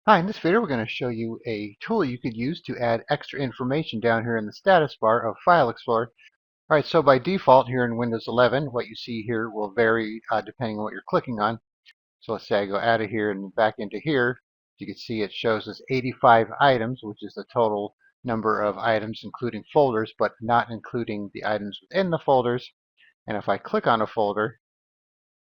Hi, in this video we're going to show you a tool you could use to add extra information down here in the status bar of File Explorer. Alright, so by default here in Windows 11, what you see here will vary depending on what you're clicking on. So let's say I go out of here and back into here. You can see it shows us 85 items, which is the total number of items including folders, but not including the items within the folders. And if I click on a folder,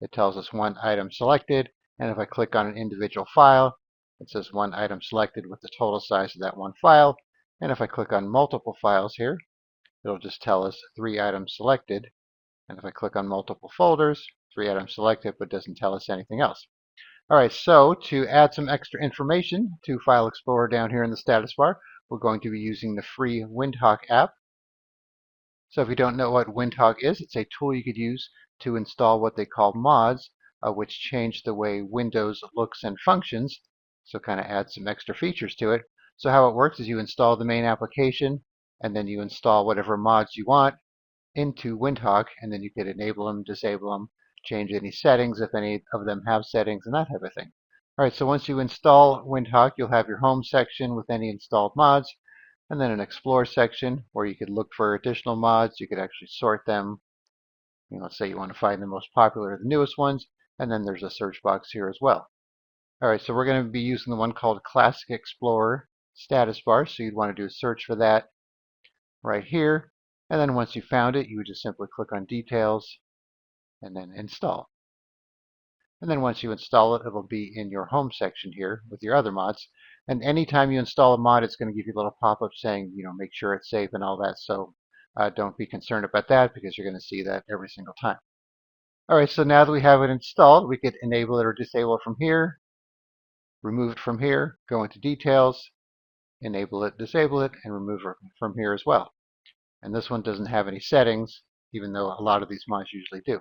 it tells us one item selected, and if I click on an individual file, it says one item selected with the total size of that one file. And if I click on multiple files here, it'll just tell us 3 items selected. And if I click on multiple folders, 3 items selected, but doesn't tell us anything else. All right, so to add some extra information to File Explorer down here in the status bar, we're going to be using the free Windhawk app. So if you don't know what Windhawk is, it's a tool you could use to install what they call mods, which change the way Windows looks and functions. So kind of add some extra features to it. So how it works is you install the main application, and then you install whatever mods you want into Windhawk, and then you could enable them, disable them, change any settings if any of them have settings, and that type of thing. All right, so once you install Windhawk, you'll have your home section with any installed mods, and then an explore section where you could look for additional mods. You could actually sort them. Let's say you want to find the most popular, the newest ones, and then there's a search box here as well. All right, so we're going to be using the one called Classic Explorer status bar. So you'd want to do a search for that right here. And then once you found it, you would just simply click on Details and then Install. And then once you install it, it'll be in your home section here with your other mods. And anytime you install a mod, it's going to give you a little pop-up saying, make sure it's safe and all that. So don't be concerned about that because you're going to see that every single time. All right, so now that we have it installed, we could enable it or disable it from here, remove it from here, go into Details, enable it, disable it, and remove it from here as well. And this one doesn't have any settings, even though a lot of these mods usually do.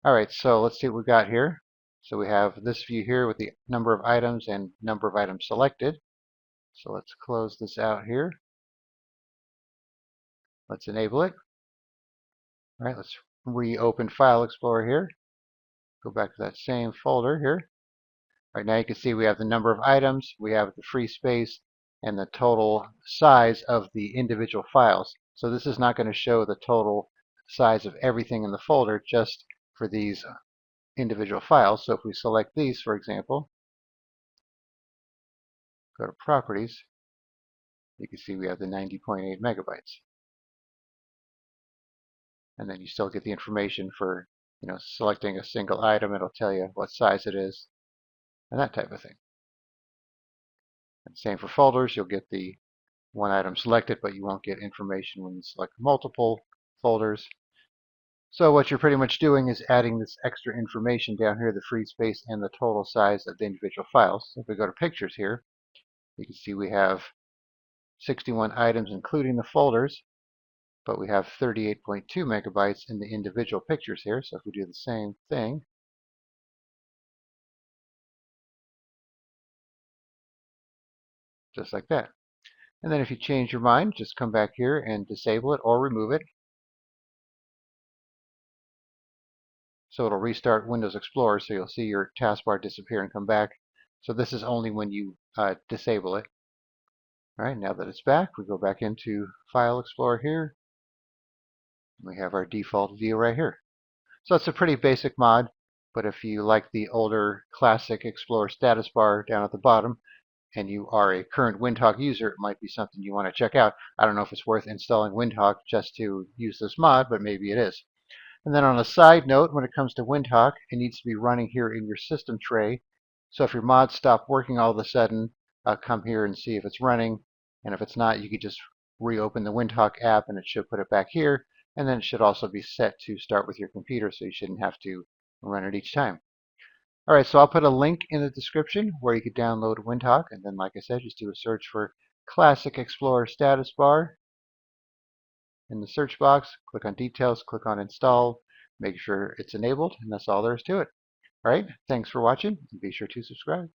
All right, so let's see what we got here. So we have this view here with the number of items and number of items selected. So let's close this out here. Let's enable it. All right, let's reopen File Explorer here. Go back to that same folder here. All right, now you can see we have the number of items, we have the free space, and the total size of the individual files. So this is not going to show the total size of everything in the folder, just for these individual files. So if we select these, for example, go to Properties, you can see we have the 90.8 megabytes. And then you still get the information for, selecting a single item. It'll tell you what size it is and that type of thing. And same for folders. You'll get the one item selected, but you won't get information when you select multiple folders. So what you're pretty much doing is adding this extra information down here, the free space and the total size of the individual files. So if we go to Pictures here, you can see we have 61 items including the folders, but we have 38.2 megabytes in the individual pictures here. So if we do the same thing, just like that. And then if you change your mind, just come back here and disable it or remove it. So it'll restart Windows Explorer, so you'll see your taskbar disappear and come back. So this is only when you disable it. All right, now that it's back, we go back into File Explorer here. We have our default view right here. So it's a pretty basic mod, but if you like the older Classic Explorer status bar down at the bottom, and you are a current Windhawk user, it might be something you want to check out. I don't know if it's worth installing Windhawk just to use this mod, but maybe it is. And then on a side note, when it comes to Windhawk, it needs to be running here in your system tray. So if your mods stop working all of a sudden, come here and see if it's running. And if it's not, you could just reopen the Windhawk app and it should put it back here. And then it should also be set to start with your computer, so you shouldn't have to run it each time. All right, so I'll put a link in the description where you could download Windhawk. And then, like I said, just do a search for Classic Explorer Status Bar. In the search box, click on Details, click on Install, make sure it's enabled, and that's all there is to it. All right, thanks for watching, and be sure to subscribe.